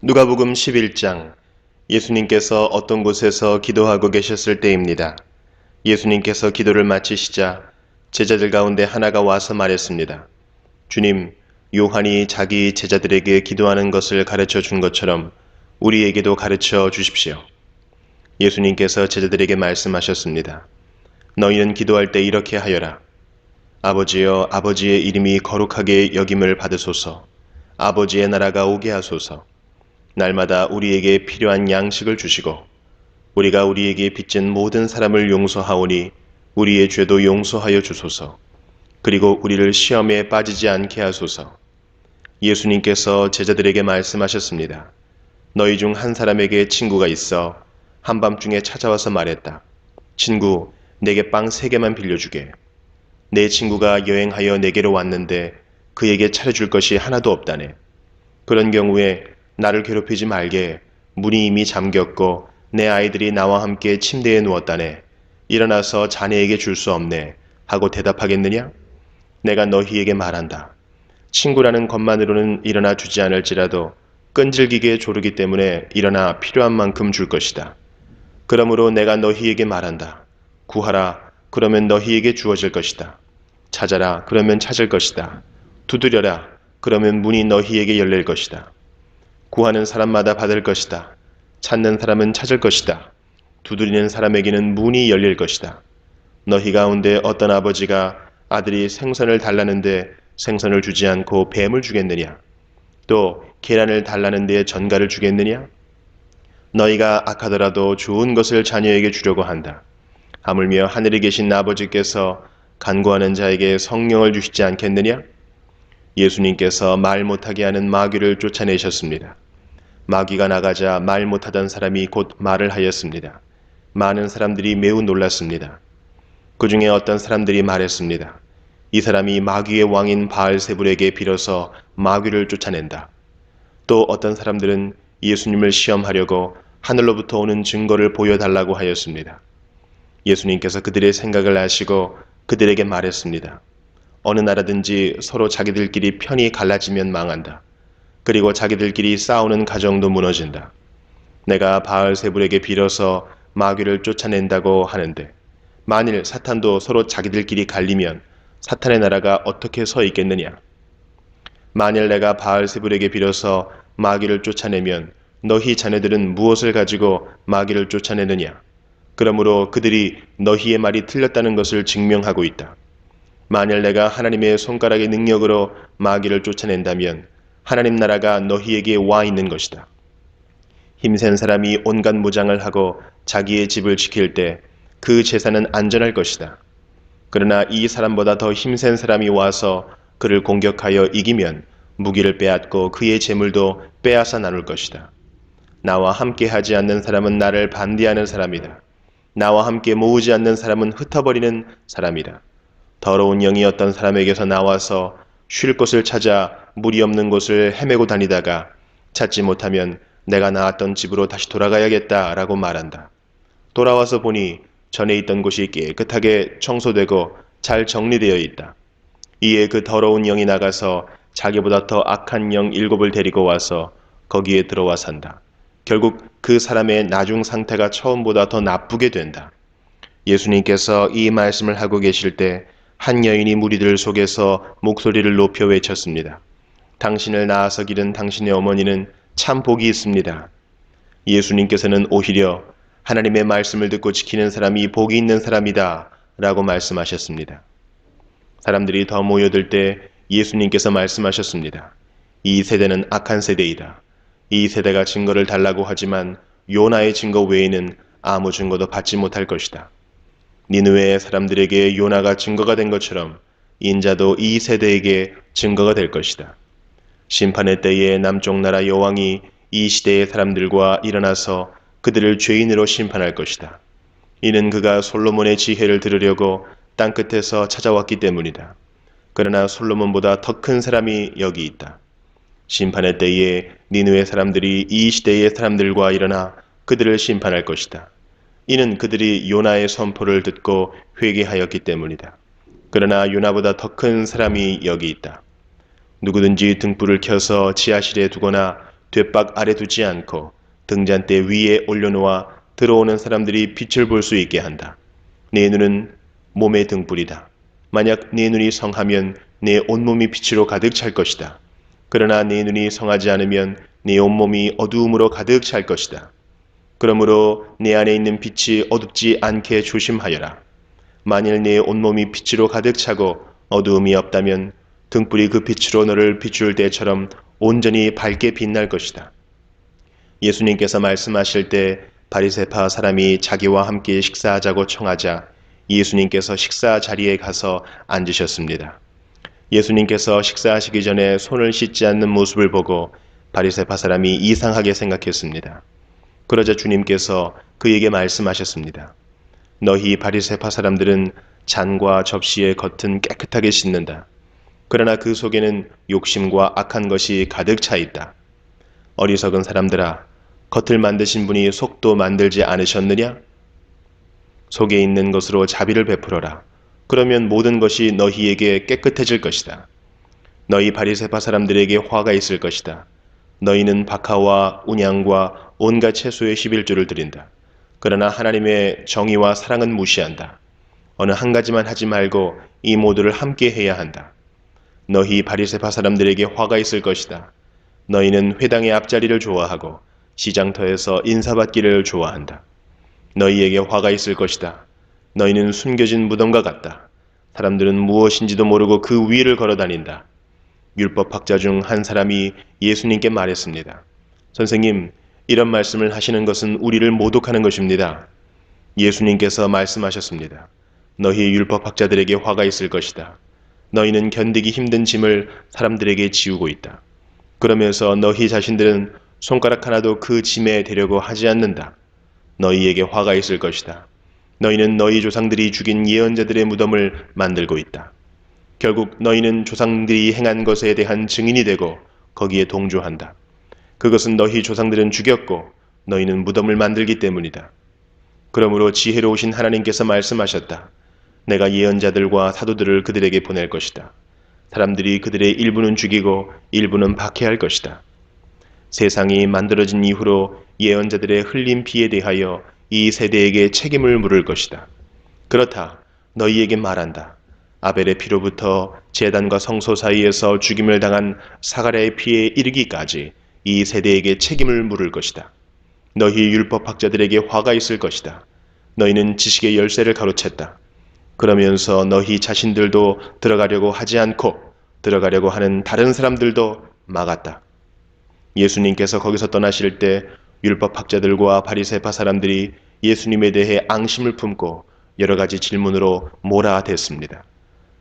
누가복음 11장. 예수님께서 어떤 곳에서 기도하고 계셨을 때입니다. 예수님께서 기도를 마치시자 제자들 가운데 하나가 와서 말했습니다. 주님, 요한이 자기 제자들에게 기도하는 것을 가르쳐 준 것처럼 우리에게도 가르쳐 주십시오. 예수님께서 제자들에게 말씀하셨습니다. 너희는 기도할 때 이렇게 하여라. 아버지여, 아버지의 이름이 거룩하게 여김을 받으소서. 아버지의 나라가 오게 하소서. 날마다 우리에게 필요한 양식을 주시고 우리가 우리에게 빚진 모든 사람을 용서하오니 우리의 죄도 용서하여 주소서. 그리고 우리를 시험에 빠지지 않게 하소서. 예수님께서 제자들에게 말씀하셨습니다. 너희 중 한 사람에게 친구가 있어 한밤중에 찾아와서 말했다. 친구, 내게 빵 3개만 빌려주게. 내 친구가 여행하여 내게로 왔는데 그에게 차려줄 것이 하나도 없다네. 그런 경우에 나를 괴롭히지 말게. 문이 이미 잠겼고 내 아이들이 나와 함께 침대에 누웠다네. 일어나서 자네에게 줄 수 없네. 하고 대답하겠느냐? 내가 너희에게 말한다. 친구라는 것만으로는 일어나 주지 않을지라도 끈질기게 조르기 때문에 일어나 필요한 만큼 줄 것이다. 그러므로 내가 너희에게 말한다. 구하라. 그러면 너희에게 주어질 것이다. 찾아라. 그러면 찾을 것이다. 두드려라. 그러면 문이 너희에게 열릴 것이다. 구하는 사람마다 받을 것이다. 찾는 사람은 찾을 것이다. 두드리는 사람에게는 문이 열릴 것이다. 너희 가운데 어떤 아버지가 아들이 생선을 달라는데 생선을 주지 않고 뱀을 주겠느냐? 또 계란을 달라는데 전갈을 주겠느냐? 너희가 악하더라도 좋은 것을 자녀에게 주려고 한다. 하물며 하늘에 계신 아버지께서 간구하는 자에게 성령을 주시지 않겠느냐? 예수님께서 말 못하게 하는 마귀를 쫓아내셨습니다. 마귀가 나가자 말 못하던 사람이 곧 말을 하였습니다. 많은 사람들이 매우 놀랐습니다. 그 중에 어떤 사람들이 말했습니다. 이 사람이 마귀의 왕인 바알세불에게 빌어서 마귀를 쫓아낸다. 또 어떤 사람들은 예수님을 시험하려고 하늘로부터 오는 증거를 보여달라고 하였습니다. 예수님께서 그들의 생각을 아시고 그들에게 말했습니다. 어느 나라든지 서로 자기들끼리 편이 갈라지면 망한다. 그리고 자기들끼리 싸우는 가정도 무너진다. 내가 바알세불에게 빌어서 마귀를 쫓아낸다고 하는데 만일 사탄도 서로 자기들끼리 갈리면 사탄의 나라가 어떻게 서 있겠느냐? 만일 내가 바알세불에게 빌어서 마귀를 쫓아내면 너희 자녀들은 무엇을 가지고 마귀를 쫓아내느냐? 그러므로 그들이 너희의 말이 틀렸다는 것을 증명하고 있다. 만일 내가 하나님의 손가락의 능력으로 마귀를 쫓아낸다면 하나님 나라가 너희에게 와 있는 것이다. 힘센 사람이 온갖 무장을 하고 자기의 집을 지킬 때 그 재산은 안전할 것이다. 그러나 이 사람보다 더 힘센 사람이 와서 그를 공격하여 이기면 무기를 빼앗고 그의 재물도 빼앗아 나눌 것이다. 나와 함께 하지 않는 사람은 나를 반대하는 사람이다. 나와 함께 모으지 않는 사람은 흩어버리는 사람이다. 더러운 영이 어떤 사람에게서 나와서 쉴 곳을 찾아 물이 없는 곳을 헤매고 다니다가 찾지 못하면 내가 나왔던 집으로 다시 돌아가야겠다라고 말한다. 돌아와서 보니 전에 있던 곳이 깨끗하게 청소되고 잘 정리되어 있다. 이에 그 더러운 영이 나가서 자기보다 더 악한 영 7을 데리고 와서 거기에 들어와 산다. 결국 그 사람의 나중 상태가 처음보다 더 나쁘게 된다. 예수님께서 이 말씀을 하고 계실 때 한 여인이 무리들 속에서 목소리를 높여 외쳤습니다. 당신을 낳아서 기른 당신의 어머니는 참 복이 있습니다. 예수님께서는 오히려 하나님의 말씀을 듣고 지키는 사람이 복이 있는 사람이다 라고 말씀하셨습니다. 사람들이 더 모여들 때 예수님께서 말씀하셨습니다. 이 세대는 악한 세대이다. 이 세대가 증거를 달라고 하지만 요나의 증거 외에는 아무 증거도 받지 못할 것이다. 니느웨의 사람들에게 요나가 증거가 된 것처럼 인자도 이 세대에게 증거가 될 것이다. 심판의 때에 남쪽 나라 여왕이 이 시대의 사람들과 일어나서 그들을 죄인으로 심판할 것이다. 이는 그가 솔로몬의 지혜를 들으려고 땅끝에서 찾아왔기 때문이다. 그러나 솔로몬보다 더 큰 사람이 여기 있다. 심판의 때에 니느웨 사람들이 이 시대의 사람들과 일어나 그들을 심판할 것이다. 이는 그들이 요나의 선포를 듣고 회개하였기 때문이다. 그러나 요나보다 더 큰 사람이 여기 있다. 누구든지 등불을 켜서 지하실에 두거나 뒷박 아래 두지 않고 등잔대 위에 올려놓아 들어오는 사람들이 빛을 볼 수 있게 한다. 네 눈은 몸의 등불이다. 만약 네 눈이 성하면 네 온몸이 빛으로 가득 찰 것이다. 그러나 네 눈이 성하지 않으면 네 온몸이 어두움으로 가득 찰 것이다. 그러므로 네 안에 있는 빛이 어둡지 않게 조심하여라. 만일 네 온몸이 빛으로 가득 차고 어두움이 없다면 등불이 그 빛으로 너를 비출 때처럼 온전히 밝게 빛날 것이다. 예수님께서 말씀하실 때 바리새파 사람이 자기와 함께 식사하자고 청하자 예수님께서 식사 자리에 가서 앉으셨습니다. 예수님께서 식사하시기 전에 손을 씻지 않는 모습을 보고 바리새파 사람이 이상하게 생각했습니다. 그러자 주님께서 그에게 말씀하셨습니다. 너희 바리새파 사람들은 잔과 접시의 겉은 깨끗하게 씻는다. 그러나 그 속에는 욕심과 악한 것이 가득 차 있다. 어리석은 사람들아, 겉을 만드신 분이 속도 만들지 않으셨느냐? 속에 있는 것으로 자비를 베풀어라. 그러면 모든 것이 너희에게 깨끗해질 것이다. 너희 바리새파 사람들에게 화가 있을 것이다. 너희는 박하와 운양과 온갖 채소의 11조를 드린다. 그러나 하나님의 정의와 사랑은 무시한다. 어느 한 가지만 하지 말고 이 모두를 함께 해야 한다. 너희 바리새파 사람들에게 화가 있을 것이다. 너희는 회당의 앞자리를 좋아하고 시장터에서 인사받기를 좋아한다. 너희에게 화가 있을 것이다. 너희는 숨겨진 무덤과 같다. 사람들은 무엇인지도 모르고 그 위를 걸어다닌다. 율법학자 중 한 사람이 예수님께 말했습니다. 선생님, 이런 말씀을 하시는 것은 우리를 모독하는 것입니다. 예수님께서 말씀하셨습니다. 너희 율법학자들에게 화가 있을 것이다. 너희는 견디기 힘든 짐을 사람들에게 지우고 있다. 그러면서 너희 자신들은 손가락 하나도 그 짐에 대려고 하지 않는다. 너희에게 화가 있을 것이다. 너희는 너희 조상들이 죽인 예언자들의 무덤을 만들고 있다. 결국 너희는 조상들이 행한 것에 대한 증인이 되고 거기에 동조한다. 그것은 너희 조상들은 죽였고 너희는 무덤을 만들기 때문이다. 그러므로 지혜로우신 하나님께서 말씀하셨다. 내가 예언자들과 사도들을 그들에게 보낼 것이다. 사람들이 그들의 일부는 죽이고 일부는 박해할 것이다. 세상이 만들어진 이후로 예언자들의 흘린 피에 대하여 이 세대에게 책임을 물을 것이다. 그렇다. 너희에게 말한다. 아벨의 피로부터 제단과 성소 사이에서 죽임을 당한 사가랴의 피에 이르기까지 이 세대에게 책임을 물을 것이다. 너희 율법학자들에게 화가 있을 것이다. 너희는 지식의 열쇠를 가로챘다. 그러면서 너희 자신들도 들어가려고 하지 않고 들어가려고 하는 다른 사람들도 막았다. 예수님께서 거기서 떠나실 때 율법학자들과 바리새파 사람들이 예수님에 대해 앙심을 품고 여러 가지 질문으로 몰아댔습니다.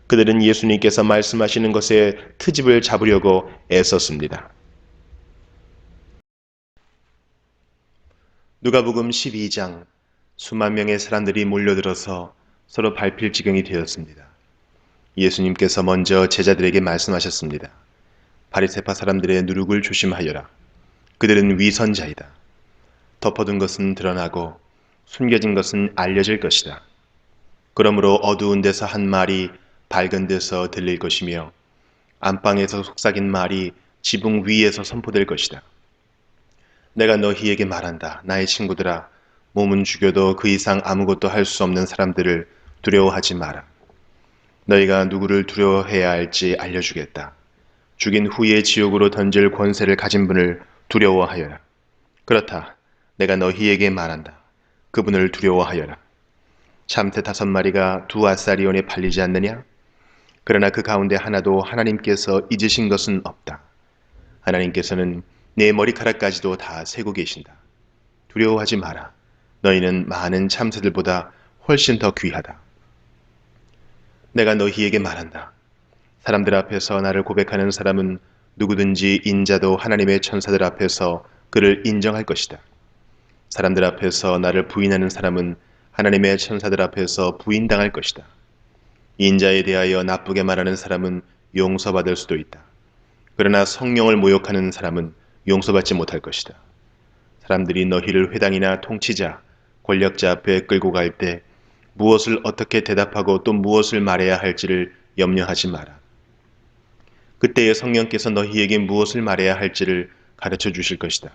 그들은 예수님께서 말씀하시는 것에 트집을 잡으려고 애썼습니다. 누가복음 12장. 수만 명의 사람들이 몰려들어서 서로 밟힐 지경이 되었습니다. 예수님께서 먼저 제자들에게 말씀하셨습니다. 바리새파 사람들의 누룩을 조심하여라. 그들은 위선자이다. 덮어둔 것은 드러나고 숨겨진 것은 알려질 것이다. 그러므로 어두운 데서 한 말이 밝은 데서 들릴 것이며 안방에서 속삭인 말이 지붕 위에서 선포될 것이다. 내가 너희에게 말한다. 나의 친구들아, 몸은 죽여도 그 이상 아무것도 할 수 없는 사람들을 두려워하지 마라. 너희가 누구를 두려워해야 할지 알려주겠다. 죽인 후에 지옥으로 던질 권세를 가진 분을 두려워하여라. 그렇다. 내가 너희에게 말한다. 그분을 두려워하여라. 참새 5마리가 2아사리온에 팔리지 않느냐? 그러나 그 가운데 하나도 하나님께서 잊으신 것은 없다. 하나님께서는 내 머리카락까지도 다 세고 계신다. 두려워하지 마라. 너희는 많은 참새들보다 훨씬 더 귀하다. 내가 너희에게 말한다. 사람들 앞에서 나를 고백하는 사람은 누구든지 인자도 하나님의 천사들 앞에서 그를 인정할 것이다. 사람들 앞에서 나를 부인하는 사람은 하나님의 천사들 앞에서 부인당할 것이다. 인자에 대하여 나쁘게 말하는 사람은 용서받을 수도 있다. 그러나 성령을 모욕하는 사람은 용서받지 못할 것이다. 사람들이 너희를 회당이나 통치자, 권력자 앞에 끌고 갈 때 무엇을 어떻게 대답하고 또 무엇을 말해야 할지를 염려하지 마라. 그때에 성령께서 너희에게 무엇을 말해야 할지를 가르쳐 주실 것이다.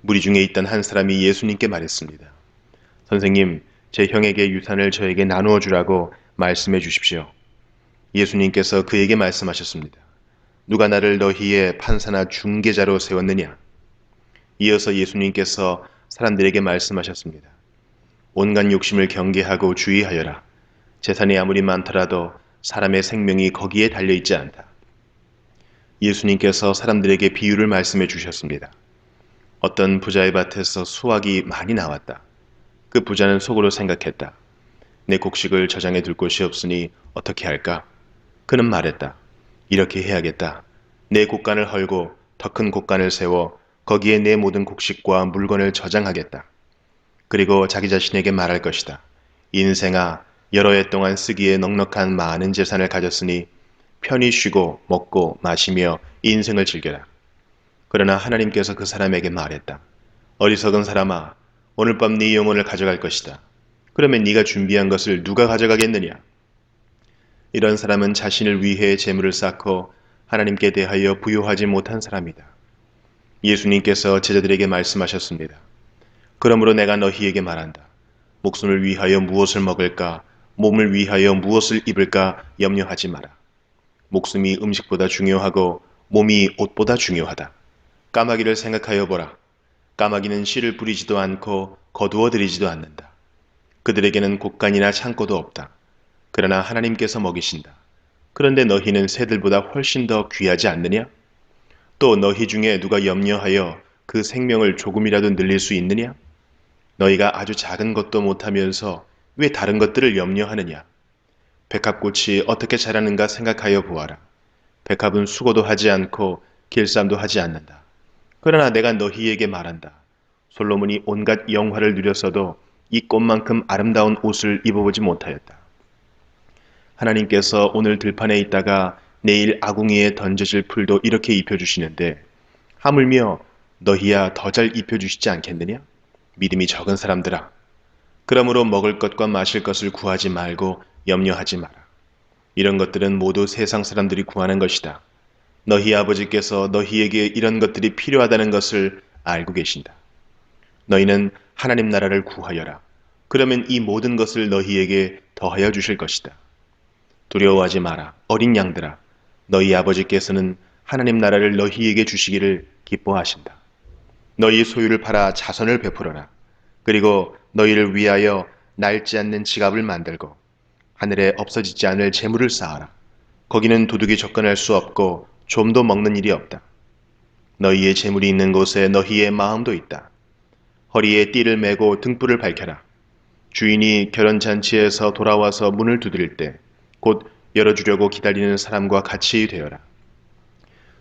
무리 중에 있던 한 사람이 예수님께 말했습니다. 선생님, 제 형에게 유산을 저에게 나누어 주라고 말씀해 주십시오. 예수님께서 그에게 말씀하셨습니다. 누가 나를 너희의 판사나 중개자로 세웠느냐? 이어서 예수님께서 사람들에게 말씀하셨습니다. 온갖 욕심을 경계하고 주의하여라. 재산이 아무리 많더라도 사람의 생명이 거기에 달려있지 않다. 예수님께서 사람들에게 비유를 말씀해 주셨습니다. 어떤 부자의 밭에서 수확이 많이 나왔다. 그 부자는 속으로 생각했다. 내 곡식을 저장해 둘 곳이 없으니 어떻게 할까? 그는 말했다. 이렇게 해야겠다. 내 곡간을 헐고 더 큰 곡간을 세워 거기에 내 모든 곡식과 물건을 저장하겠다. 그리고 자기 자신에게 말할 것이다. 인생아, 여러 해 동안 쓰기에 넉넉한 많은 재산을 가졌으니 편히 쉬고 먹고 마시며 인생을 즐겨라. 그러나 하나님께서 그 사람에게 말했다. 어리석은 사람아, 오늘 밤 네 영혼을 가져갈 것이다. 그러면 네가 준비한 것을 누가 가져가겠느냐? 이런 사람은 자신을 위해 재물을 쌓고 하나님께 대하여 부요하지 못한 사람이다. 예수님께서 제자들에게 말씀하셨습니다. 그러므로 내가 너희에게 말한다. 목숨을 위하여 무엇을 먹을까, 몸을 위하여 무엇을 입을까 염려하지 마라. 목숨이 음식보다 중요하고 몸이 옷보다 중요하다. 까마귀를 생각하여 보라. 까마귀는 씨를 뿌리지도 않고 거두어 들이지도 않는다. 그들에게는 곡간이나 창고도 없다. 그러나 하나님께서 먹이신다. 그런데 너희는 새들보다 훨씬 더 귀하지 않느냐? 또 너희 중에 누가 염려하여 그 생명을 조금이라도 늘릴 수 있느냐? 너희가 아주 작은 것도 못하면서 왜 다른 것들을 염려하느냐? 백합꽃이 어떻게 자라는가 생각하여 보아라. 백합은 수고도 하지 않고 길쌈도 하지 않는다. 그러나 내가 너희에게 말한다. 솔로몬이 온갖 영화를 누렸어도 이 꽃만큼 아름다운 옷을 입어보지 못하였다. 하나님께서 오늘 들판에 있다가 내일 아궁이에 던져질 풀도 이렇게 입혀주시는데 하물며 너희야 더 잘 입혀주시지 않겠느냐? 믿음이 적은 사람들아. 그러므로 먹을 것과 마실 것을 구하지 말고 염려하지 마라. 이런 것들은 모두 세상 사람들이 구하는 것이다. 너희 아버지께서 너희에게 이런 것들이 필요하다는 것을 알고 계신다. 너희는 하나님 나라를 구하여라. 그러면 이 모든 것을 너희에게 더하여 주실 것이다. 두려워하지 마라. 어린 양들아. 너희 아버지께서는 하나님 나라를 너희에게 주시기를 기뻐하신다. 너희 소유를 팔아 자선을 베풀어라. 그리고 너희를 위하여 낡지 않는 지갑을 만들고 하늘에 없어지지 않을 재물을 쌓아라. 거기는 도둑이 접근할 수 없고 좀도 먹는 일이 없다. 너희의 재물이 있는 곳에 너희의 마음도 있다. 허리에 띠를 메고 등불을 밝혀라. 주인이 결혼잔치에서 돌아와서 문을 두드릴 때 곧 열어주려고 기다리는 사람과 같이 되어라.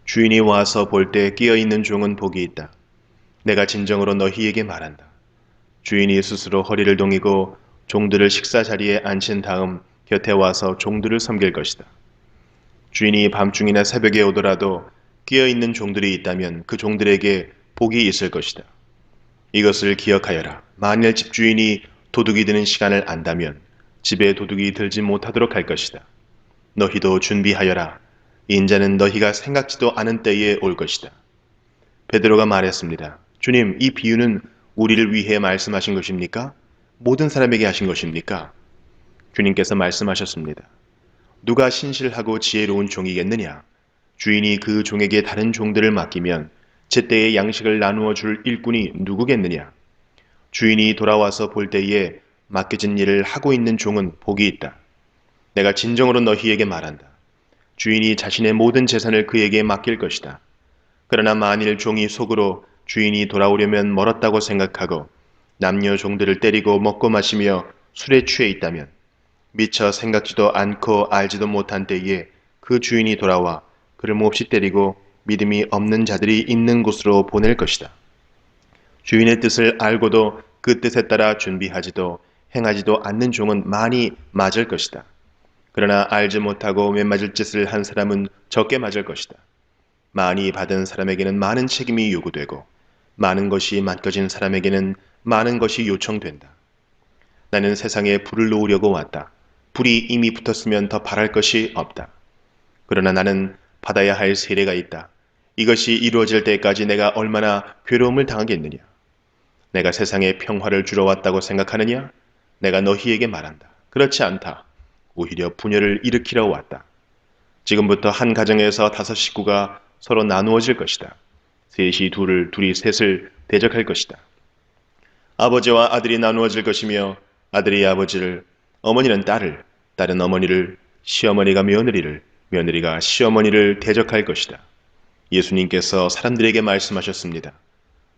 주인이 와서 볼 때 끼어있는 종은 복이 있다. 내가 진정으로 너희에게 말한다. 주인이 스스로 허리를 동이고 종들을 식사 자리에 앉힌 다음 곁에 와서 종들을 섬길 것이다. 주인이 밤중이나 새벽에 오더라도 끼어있는 종들이 있다면 그 종들에게 복이 있을 것이다. 이것을 기억하여라. 만일 집주인이 도둑이 드는 시간을 안다면 집에 도둑이 들지 못하도록 할 것이다. 너희도 준비하여라. 인자는 너희가 생각지도 않은 때에 올 것이다. 베드로가 말했습니다. 주님, 이 비유는 우리를 위해 말씀하신 것입니까? 모든 사람에게 하신 것입니까? 주님께서 말씀하셨습니다. 누가 신실하고 지혜로운 종이겠느냐? 주인이 그 종에게 다른 종들을 맡기면 제때에 양식을 나누어 줄 일꾼이 누구겠느냐? 주인이 돌아와서 볼 때에 맡겨진 일을 하고 있는 종은 복이 있다. 내가 진정으로 너희에게 말한다. 주인이 자신의 모든 재산을 그에게 맡길 것이다. 그러나 만일 종이 속으로 주인이 돌아오려면 멀었다고 생각하고 남녀 종들을 때리고 먹고 마시며 술에 취해 있다면 미처 생각지도 않고 알지도 못한 때에 그 주인이 돌아와 그를 몹시 때리고 믿음이 없는 자들이 있는 곳으로 보낼 것이다. 주인의 뜻을 알고도 그 뜻에 따라 준비하지도 행하지도 않는 종은 많이 맞을 것이다. 그러나 알지 못하고 매맞을 짓을 한 사람은 적게 맞을 것이다. 많이 받은 사람에게는 많은 책임이 요구되고 많은 것이 맡겨진 사람에게는 많은 것이 요청된다. 나는 세상에 불을 놓으려고 왔다. 불이 이미 붙었으면 더 바랄 것이 없다. 그러나 나는 받아야 할 세례가 있다. 이것이 이루어질 때까지 내가 얼마나 괴로움을 당하겠느냐? 내가 세상에 평화를 주러 왔다고 생각하느냐? 내가 너희에게 말한다. 그렇지 않다. 오히려 분열을 일으키러 왔다. 지금부터 한 가정에서 5식구가 서로 나누어질 것이다. 셋이 둘을, 둘이 셋을 대적할 것이다. 아버지와 아들이 나누어질 것이며 아들이 아버지를, 어머니는 딸을, 딸은 어머니를, 시어머니가 며느리를, 며느리가 시어머니를 대적할 것이다. 예수님께서 사람들에게 말씀하셨습니다.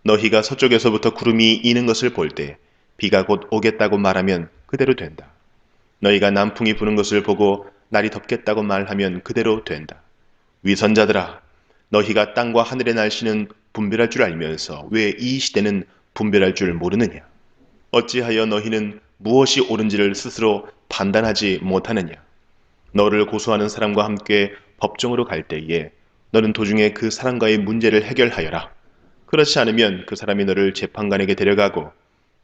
너희가 서쪽에서부터 구름이 이는 것을 볼 때 비가 곧 오겠다고 말하면 그대로 된다. 너희가 남풍이 부는 것을 보고 날이 덥겠다고 말하면 그대로 된다. 위선자들아, 너희가 땅과 하늘의 날씨는 분별할 줄 알면서 왜 이 시대는 분별할 줄 모르느냐? 어찌하여 너희는 무엇이 옳은지를 스스로 판단하지 못하느냐? 너를 고소하는 사람과 함께 법정으로 갈 때에 너는 도중에 그 사람과의 문제를 해결하여라. 그렇지 않으면 그 사람이 너를 재판관에게 데려가고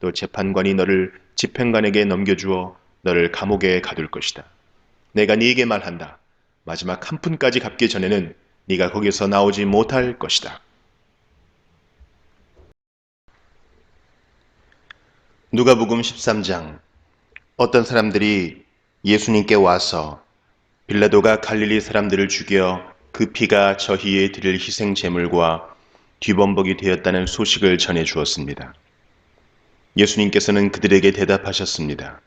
또 재판관이 너를 집행관에게 넘겨주어 너를 감옥에 가둘 것이다. 내가 네게 말한다. 마지막 한 푼까지 갚기 전에는 네가 거기서 나오지 못할 것이다. 누가복음 13장. 어떤 사람들이 예수님께 와서 빌라도가 갈릴리 사람들을 죽여 그 피가 저희에 드릴 희생 제물과 뒤범벅이 되었다는 소식을 전해 주었습니다. 예수님께서는 그들에게 대답하셨습니다.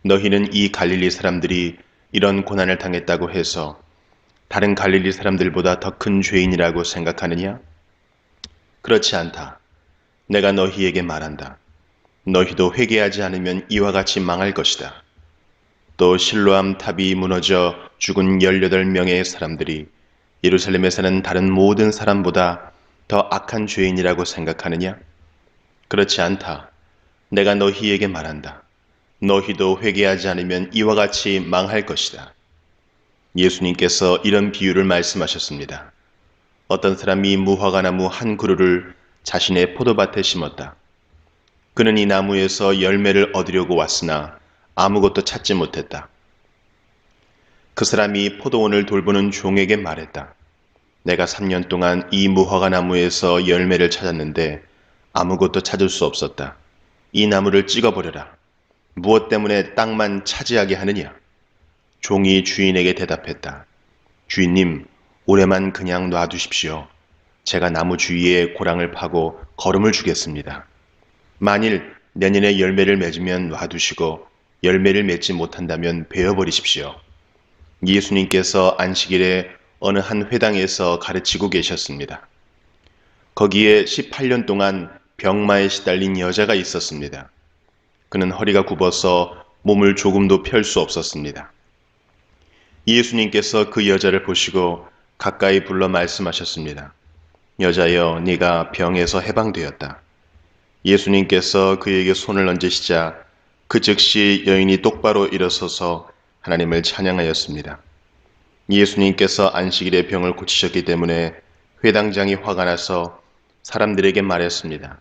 너희는 이 갈릴리 사람들이 이런 고난을 당했다고 해서 다른 갈릴리 사람들보다 더 큰 죄인이라고 생각하느냐? 그렇지 않다. 내가 너희에게 말한다. 너희도 회개하지 않으면 이와 같이 망할 것이다. 또 실로암 탑이 무너져 죽은 18명의 사람들이 예루살렘에 사는 다른 모든 사람보다 더 악한 죄인이라고 생각하느냐? 그렇지 않다. 내가 너희에게 말한다. 너희도 회개하지 않으면 이와 같이 망할 것이다. 예수님께서 이런 비유를 말씀하셨습니다. 어떤 사람이 무화과 나무 한 그루를 자신의 포도밭에 심었다. 그는 이 나무에서 열매를 얻으려고 왔으나 아무것도 찾지 못했다. 그 사람이 포도원을 돌보는 종에게 말했다. 내가 3년 동안 이 무화과 나무에서 열매를 찾았는데 아무것도 찾을 수 없었다. 이 나무를 찍어버려라. 무엇 때문에 땅만 차지하게 하느냐? 종이 주인에게 대답했다. 주인님, 올해만 그냥 놔두십시오. 제가 나무 주위에 고랑을 파고 거름을 주겠습니다. 만일 내년에 열매를 맺으면 놔두시고 열매를 맺지 못한다면 베어버리십시오. 예수님께서 안식일에 어느 한 회당에서 가르치고 계셨습니다. 거기에 18년 동안 병마에 시달린 여자가 있었습니다. 그는 허리가 굽어서 몸을 조금도 펼 수 없었습니다. 예수님께서 그 여자를 보시고 가까이 불러 말씀하셨습니다. 여자여, 네가 병에서 해방되었다. 예수님께서 그에게 손을 얹으시자 그 즉시 여인이 똑바로 일어서서 하나님을 찬양하였습니다. 예수님께서 안식일에 병을 고치셨기 때문에 회당장이 화가 나서 사람들에게 말했습니다.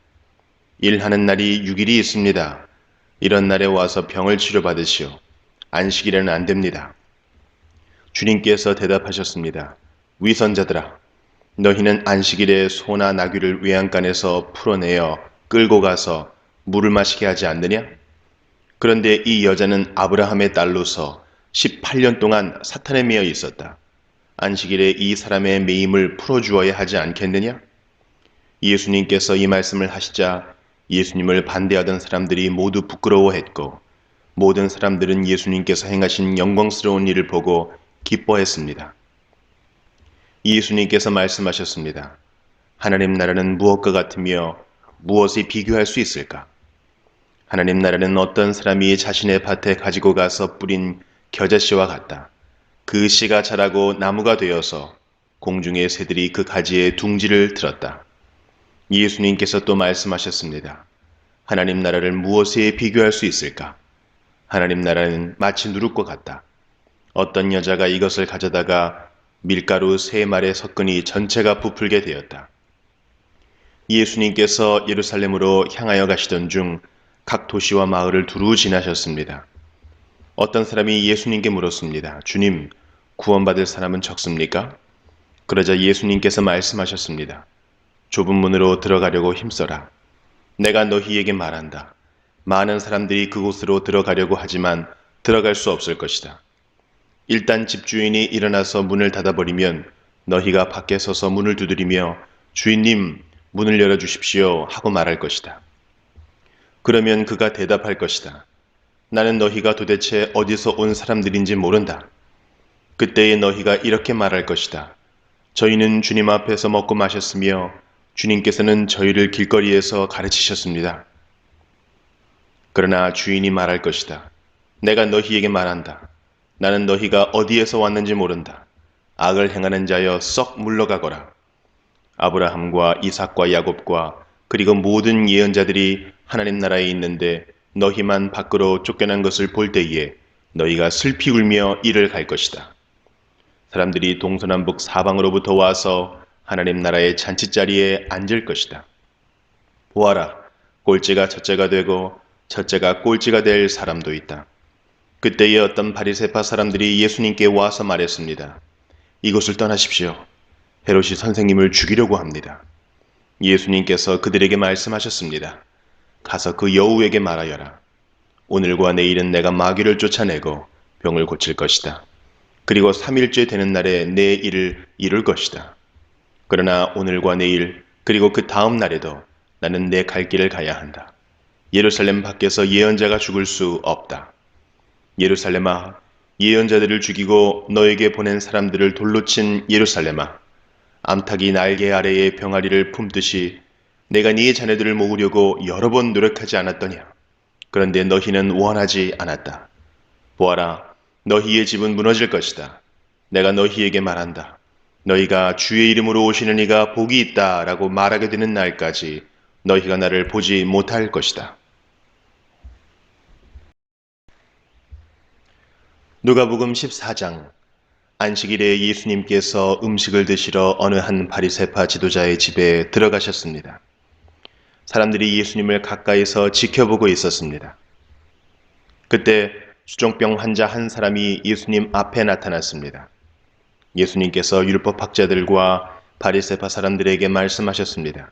일하는 날이 6일이 있습니다. 이런 날에 와서 병을 치료받으시오. 안식일에는 안 됩니다. 주님께서 대답하셨습니다. 위선자들아, 너희는 안식일에 소나 나귀를 외양간에서 풀어내어 끌고 가서 물을 마시게 하지 않느냐? 그런데 이 여자는 아브라함의 딸로서 18년 동안 사탄에 매여 있었다. 안식일에 이 사람의 매임을 풀어주어야 하지 않겠느냐? 예수님께서 이 말씀을 하시자 예수님을 반대하던 사람들이 모두 부끄러워했고 모든 사람들은 예수님께서 행하신 영광스러운 일을 보고 기뻐했습니다. 예수님께서 말씀하셨습니다. 하나님 나라는 무엇과 같으며 무엇에 비교할 수 있을까? 하나님 나라는 어떤 사람이 자신의 밭에 가지고 가서 뿌린 겨자씨와 같다. 그 씨가 자라고 나무가 되어서 공중의 새들이 그 가지에 둥지를 들었다. 예수님께서 또 말씀하셨습니다. 하나님 나라를 무엇에 비교할 수 있을까? 하나님 나라는 마치 누룩과 같다. 어떤 여자가 이것을 가져다가 밀가루 3말에 섞으니 전체가 부풀게 되었다. 예수님께서 예루살렘으로 향하여 가시던 중 각 도시와 마을을 두루 지나셨습니다. 어떤 사람이 예수님께 물었습니다. 주님, 구원받을 사람은 적습니까? 그러자 예수님께서 말씀하셨습니다. 좁은 문으로 들어가려고 힘써라. 내가 너희에게 말한다. 많은 사람들이 그곳으로 들어가려고 하지만 들어갈 수 없을 것이다. 일단 집주인이 일어나서 문을 닫아버리면 너희가 밖에 서서 문을 두드리며 주인님, 문을 열어주십시오 하고 말할 것이다. 그러면 그가 대답할 것이다. 나는 너희가 도대체 어디서 온 사람들인지 모른다. 그때에 너희가 이렇게 말할 것이다. 저희는 주님 앞에서 먹고 마셨으며 주님께서는 저희를 길거리에서 가르치셨습니다. 그러나 주인이 말할 것이다. 내가 너희에게 말한다. 나는 너희가 어디에서 왔는지 모른다. 악을 행하는 자여 썩 물러가거라. 아브라함과 이삭과 야곱과 그리고 모든 예언자들이 하나님 나라에 있는데 너희만 밖으로 쫓겨난 것을 볼 때에 너희가 슬피 울며 이를 갈 것이다. 사람들이 동서남북 사방으로부터 와서 하나님 나라의 잔치자리에 앉을 것이다. 보아라, 꼴찌가 첫째가 되고 첫째가 꼴찌가 될 사람도 있다. 그때에 어떤 바리새파 사람들이 예수님께 와서 말했습니다. 이곳을 떠나십시오. 헤롯이 선생님을 죽이려고 합니다. 예수님께서 그들에게 말씀하셨습니다. 가서 그 여우에게 말하여라. 오늘과 내일은 내가 마귀를 쫓아내고 병을 고칠 것이다. 그리고 3일째 되는 날에 내 일을 이룰 것이다. 그러나 오늘과 내일 그리고 그 다음 날에도 나는 내 갈 길을 가야 한다. 예루살렘 밖에서 예언자가 죽을 수 없다. 예루살렘아, 예언자들을 죽이고 너에게 보낸 사람들을 돌로 친 예루살렘아, 암탉이 날개 아래에 병아리를 품듯이 내가 네 자네들을 모으려고 여러 번 노력하지 않았더냐. 그런데 너희는 원하지 않았다. 보아라, 너희의 집은 무너질 것이다. 내가 너희에게 말한다. 너희가 주의 이름으로 오시는 이가 복이 있다 라고 말하게 되는 날까지 너희가 나를 보지 못할 것이다. 누가복음 14장. 안식일에 예수님께서 음식을 드시러 어느 한 바리새파 지도자의 집에 들어가셨습니다. 사람들이 예수님을 가까이서 지켜보고 있었습니다. 그때 수종병 환자 한 사람이 예수님 앞에 나타났습니다. 예수님께서 율법학자들과 바리새파 사람들에게 말씀하셨습니다.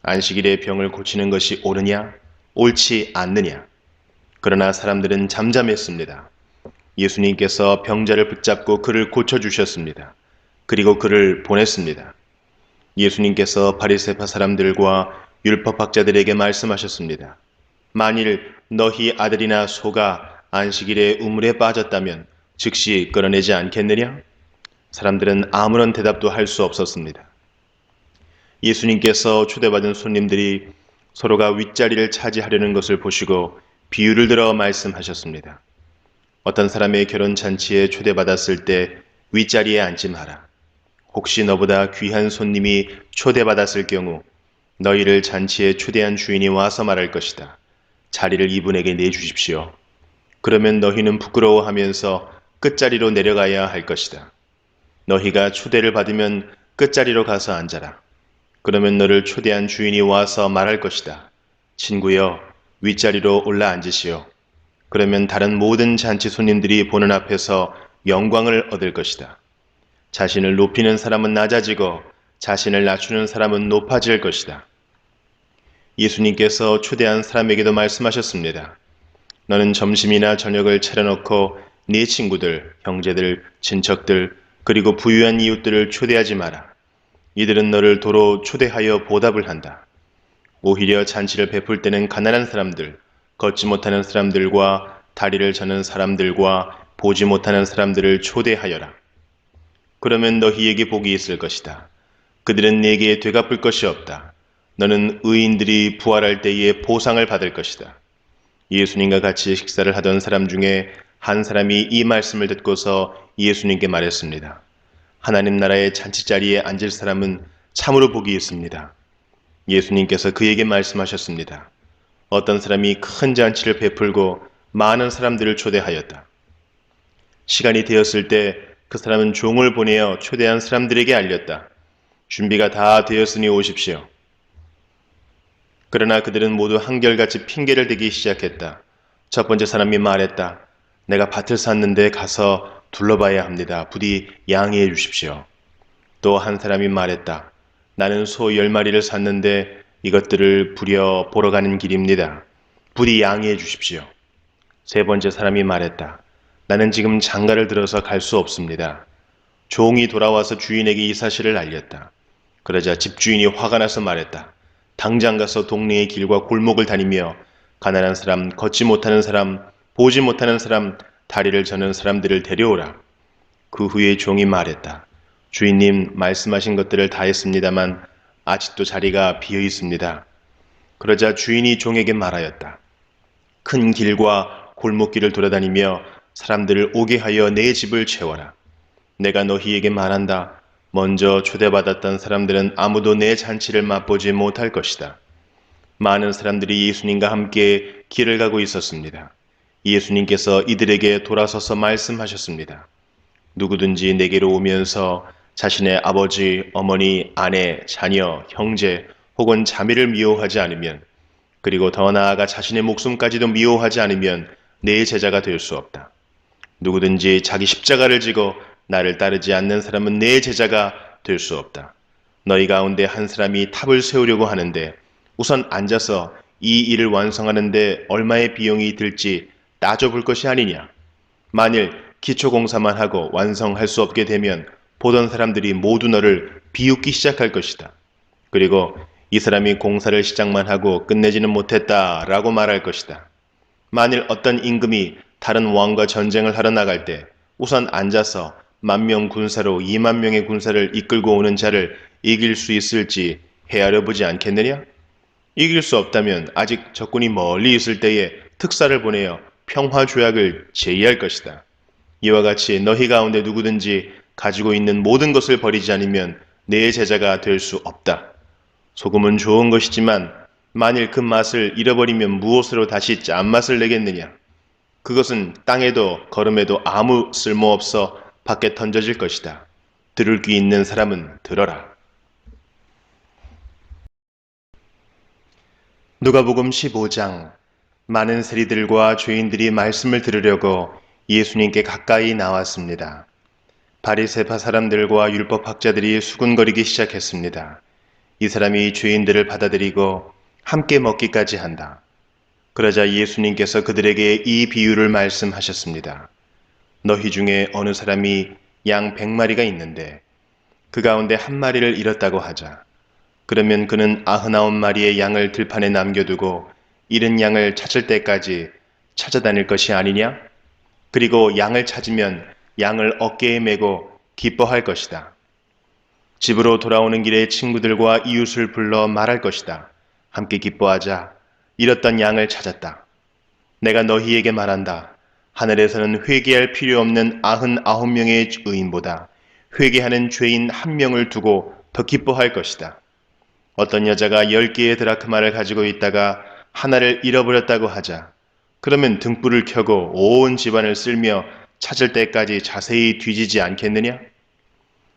안식일에 병을 고치는 것이 옳으냐, 옳지 않느냐. 그러나 사람들은 잠잠했습니다. 예수님께서 병자를 붙잡고 그를 고쳐주셨습니다. 그리고 그를 보냈습니다. 예수님께서 바리새파 사람들과 율법학자들에게 말씀하셨습니다. 만일 너희 아들이나 소가 안식일에 우물에 빠졌다면 즉시 끌어내지 않겠느냐? 사람들은 아무런 대답도 할 수 없었습니다. 예수님께서 초대받은 손님들이 서로가 윗자리를 차지하려는 것을 보시고 비유를 들어 말씀하셨습니다. 어떤 사람의 결혼잔치에 초대받았을 때 윗자리에 앉지 마라. 혹시 너보다 귀한 손님이 초대받았을 경우 너희를 잔치에 초대한 주인이 와서 말할 것이다. 자리를 이분에게 내주십시오. 그러면 너희는 부끄러워하면서 끝자리로 내려가야 할 것이다. 너희가 초대를 받으면 끝자리로 가서 앉아라. 그러면 너를 초대한 주인이 와서 말할 것이다. 친구여, 윗자리로 올라 앉으시오. 그러면 다른 모든 잔치 손님들이 보는 앞에서 영광을 얻을 것이다. 자신을 높이는 사람은 낮아지고 자신을 낮추는 사람은 높아질 것이다. 예수님께서 초대한 사람에게도 말씀하셨습니다. 너는 점심이나 저녁을 차려놓고 네 친구들, 형제들, 친척들, 그리고 부유한 이웃들을 초대하지 마라. 이들은 너를 도로 초대하여 보답을 한다. 오히려 잔치를 베풀 때는 가난한 사람들, 걷지 못하는 사람들과 다리를 저는 사람들과 보지 못하는 사람들을 초대하여라. 그러면 너희에게 복이 있을 것이다. 그들은 네게 되갚을 것이 없다. 너는 의인들이 부활할 때에 보상을 받을 것이다. 예수님과 같이 식사를 하던 사람 중에 한 사람이 이 말씀을 듣고서 예수님께 말했습니다. 하나님 나라의 잔치자리에 앉을 사람은 참으로 복이 있습니다. 예수님께서 그에게 말씀하셨습니다. 어떤 사람이 큰 잔치를 베풀고 많은 사람들을 초대하였다. 시간이 되었을 때 그 사람은 종을 보내어 초대한 사람들에게 알렸다. 준비가 다 되었으니 오십시오. 그러나 그들은 모두 한결같이 핑계를 대기 시작했다. 첫 번째 사람이 말했다. 내가 밭을 샀는데 가서 둘러봐야 합니다. 부디 양해해 주십시오. 또 한 사람이 말했다. 나는 소 10마리를 샀는데 이것들을 부려 보러 가는 길입니다. 부디 양해해 주십시오. 세 번째 사람이 말했다. 나는 지금 장가를 들어서 갈 수 없습니다. 종이 돌아와서 주인에게 이 사실을 알렸다. 그러자 집주인이 화가 나서 말했다. 당장 가서 동네의 길과 골목을 다니며 가난한 사람, 걷지 못하는 사람, 보지 못하는 사람, 다리를 저는 사람들을 데려오라. 그 후에 종이 말했다. 주인님 말씀하신 것들을 다 했습니다만 아직도 자리가 비어 있습니다. 그러자 주인이 종에게 말하였다. 큰 길과 골목길을 돌아다니며 사람들을 오게 하여 내 집을 채워라. 내가 너희에게 말한다. 먼저 초대받았던 사람들은 아무도 내 잔치를 맛보지 못할 것이다. 많은 사람들이 예수님과 함께 길을 가고 있었습니다. 예수님께서 이들에게 돌아서서 말씀하셨습니다. 누구든지 내게로 오면서 자신의 아버지, 어머니, 아내, 자녀, 형제 혹은 자매를 미워하지 않으면 그리고 더 나아가 자신의 목숨까지도 미워하지 않으면 내 제자가 될 수 없다. 누구든지 자기 십자가를 지고 나를 따르지 않는 사람은 내 제자가 될 수 없다. 너희 가운데 한 사람이 탑을 세우려고 하는데 우선 앉아서 이 일을 완성하는데 얼마의 비용이 들지 따져볼 것이 아니냐. 만일 기초공사만 하고 완성할 수 없게 되면 보던 사람들이 모두 너를 비웃기 시작할 것이다. 그리고 이 사람이 공사를 시작만 하고 끝내지는 못했다라고 말할 것이다. 만일 어떤 임금이 다른 왕과 전쟁을 하러 나갈 때 우선 앉아서 10,000명 군사로 20,000명의 군사를 이끌고 오는 자를 이길 수 있을지 헤아려 보지 않겠느냐? 이길 수 없다면 아직 적군이 멀리 있을 때에 특사를 보내어 평화조약을 제의할 것이다. 이와 같이 너희 가운데 누구든지 가지고 있는 모든 것을 버리지 않으면 내 제자가 될 수 없다. 소금은 좋은 것이지만 만일 그 맛을 잃어버리면 무엇으로 다시 짠맛을 내겠느냐? 그것은 땅에도 거름에도 아무 쓸모없어 밖에 던져질 것이다. 들을 귀 있는 사람은 들어라. 누가복음 15장. 많은 세리들과 죄인들이 말씀을 들으려고 예수님께 가까이 나왔습니다. 바리새파 사람들과 율법학자들이 수군거리기 시작했습니다. 이 사람이 죄인들을 받아들이고 함께 먹기까지 한다. 그러자 예수님께서 그들에게 이 비유를 말씀하셨습니다. 너희 중에 어느 사람이 양 100마리가 있는데 그 가운데 한 마리를 잃었다고 하자. 그러면 그는 99마리의 양을 들판에 남겨두고 잃은 양을 찾을 때까지 찾아다닐 것이 아니냐? 그리고 양을 찾으면 양을 어깨에 메고 기뻐할 것이다. 집으로 돌아오는 길에 친구들과 이웃을 불러 말할 것이다. 함께 기뻐하자. 잃었던 양을 찾았다. 내가 너희에게 말한다. 하늘에서는 회개할 필요 없는 99명의 의인보다 회개하는 죄인 1명을 두고 더 기뻐할 것이다. 어떤 여자가 10개의 드라크마를 가지고 있다가 하나를 잃어버렸다고 하자. 그러면 등불을 켜고 온 집안을 쓸며 찾을 때까지 자세히 뒤지지 않겠느냐?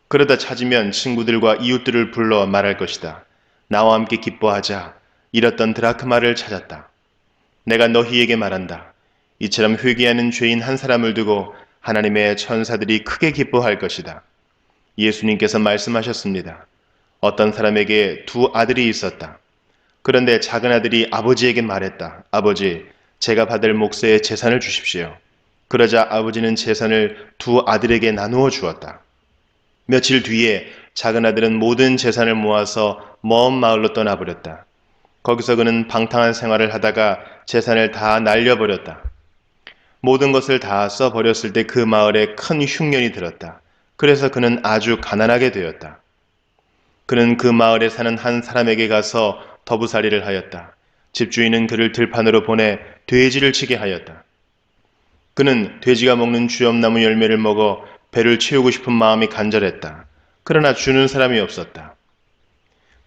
그러다 찾으면 친구들과 이웃들을 불러 말할 것이다. 나와 함께 기뻐하자. 잃었던 드라크마를 찾았다. 내가 너희에게 말한다. 이처럼 회개하는 죄인 한 사람을 두고 하나님의 천사들이 크게 기뻐할 것이다. 예수님께서 말씀하셨습니다. 어떤 사람에게 두 아들이 있었다. 그런데 작은 아들이 아버지에게 말했다. 아버지, 제가 받을 몫의 재산을 주십시오. 그러자 아버지는 재산을 두 아들에게 나누어 주었다. 며칠 뒤에 작은 아들은 모든 재산을 모아서 먼 마을로 떠나버렸다. 거기서 그는 방탕한 생활을 하다가 재산을 다 날려버렸다. 모든 것을 다 써버렸을 때 그 마을에 큰 흉년이 들었다. 그래서 그는 아주 가난하게 되었다. 그는 그 마을에 사는 한 사람에게 가서 더부살이를 하였다. 집주인은 그를 들판으로 보내 돼지를 치게 하였다. 그는 돼지가 먹는 주염나무 열매를 먹어 배를 채우고 싶은 마음이 간절했다. 그러나 주는 사람이 없었다.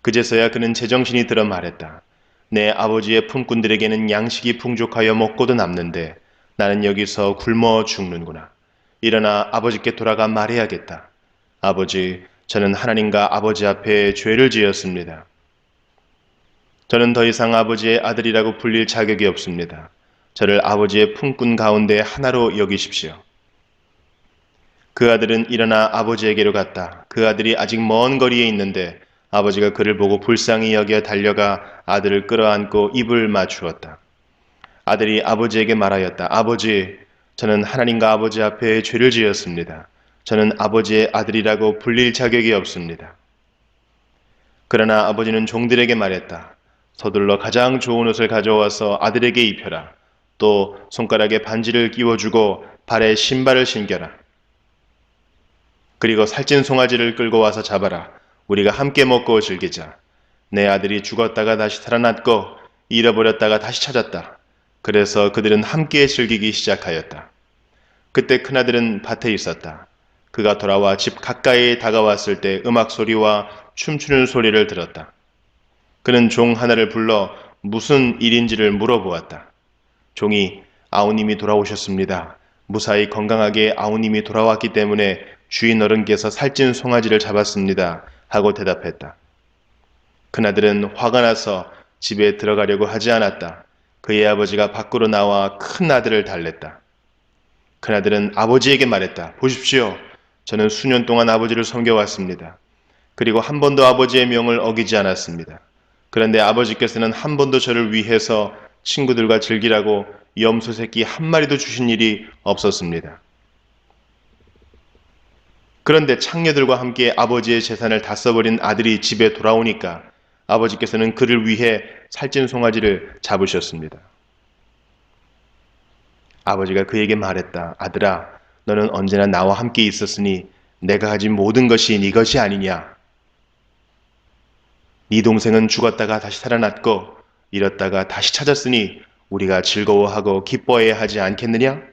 그제서야 그는 제정신이 들어 말했다. 내 아버지의 품꾼들에게는 양식이 풍족하여 먹고도 남는데 나는 여기서 굶어 죽는구나. 일어나 아버지께 돌아가 말해야겠다. 아버지, 저는 하나님과 아버지 앞에 죄를 지었습니다. 저는 더 이상 아버지의 아들이라고 불릴 자격이 없습니다. 저를 아버지의 품꾼 가운데 하나로 여기십시오. 그 아들은 일어나 아버지에게로 갔다. 그 아들이 아직 먼 거리에 있는데 아버지가 그를 보고 불쌍히 여겨 달려가 아들을 끌어안고 입을 맞추었다. 아들이 아버지에게 말하였다. 아버지, 저는 하나님과 아버지 앞에 죄를 지었습니다. 저는 아버지의 아들이라고 불릴 자격이 없습니다. 그러나 아버지는 종들에게 말했다. 서둘러 가장 좋은 옷을 가져와서 아들에게 입혀라. 또 손가락에 반지를 끼워주고 발에 신발을 신겨라. 그리고 살찐 송아지를 끌고 와서 잡아라. 우리가 함께 먹고 즐기자. 내 아들이 죽었다가 다시 살아났고 잃어버렸다가 다시 찾았다. 그래서 그들은 함께 즐기기 시작하였다. 그때 큰아들은 밭에 있었다. 그가 돌아와 집 가까이 다가왔을 때 음악 소리와 춤추는 소리를 들었다. 그는 종 하나를 불러 무슨 일인지를 물어보았다. 종이 아우님이 돌아오셨습니다. 무사히 건강하게 아우님이 돌아왔기 때문에 주인 어른께서 살찐 송아지를 잡았습니다. 하고 대답했다. 큰아들은 화가 나서 집에 들어가려고 하지 않았다. 그의 아버지가 밖으로 나와 큰 아들을 달랬다. 큰아들은 아버지에게 말했다. 보십시오. 저는 수년 동안 아버지를 섬겨왔습니다. 그리고 한 번도 아버지의 명을 어기지 않았습니다. 그런데 아버지께서는 한 번도 저를 위해서 친구들과 즐기라고 염소 새끼 한 마리도 주신 일이 없었습니다. 그런데 창녀들과 함께 아버지의 재산을 다 써버린 아들이 집에 돌아오니까 아버지께서는 그를 위해 살찐 송아지를 잡으셨습니다. 아버지가 그에게 말했다. 아들아, 너는 언제나 나와 함께 있었으니 내가 가진 모든 것이 네 것이 아니냐. 네 동생은 죽었다가 다시 살아났고 잃었다가 다시 찾았으니 우리가 즐거워하고 기뻐해야 하지 않겠느냐?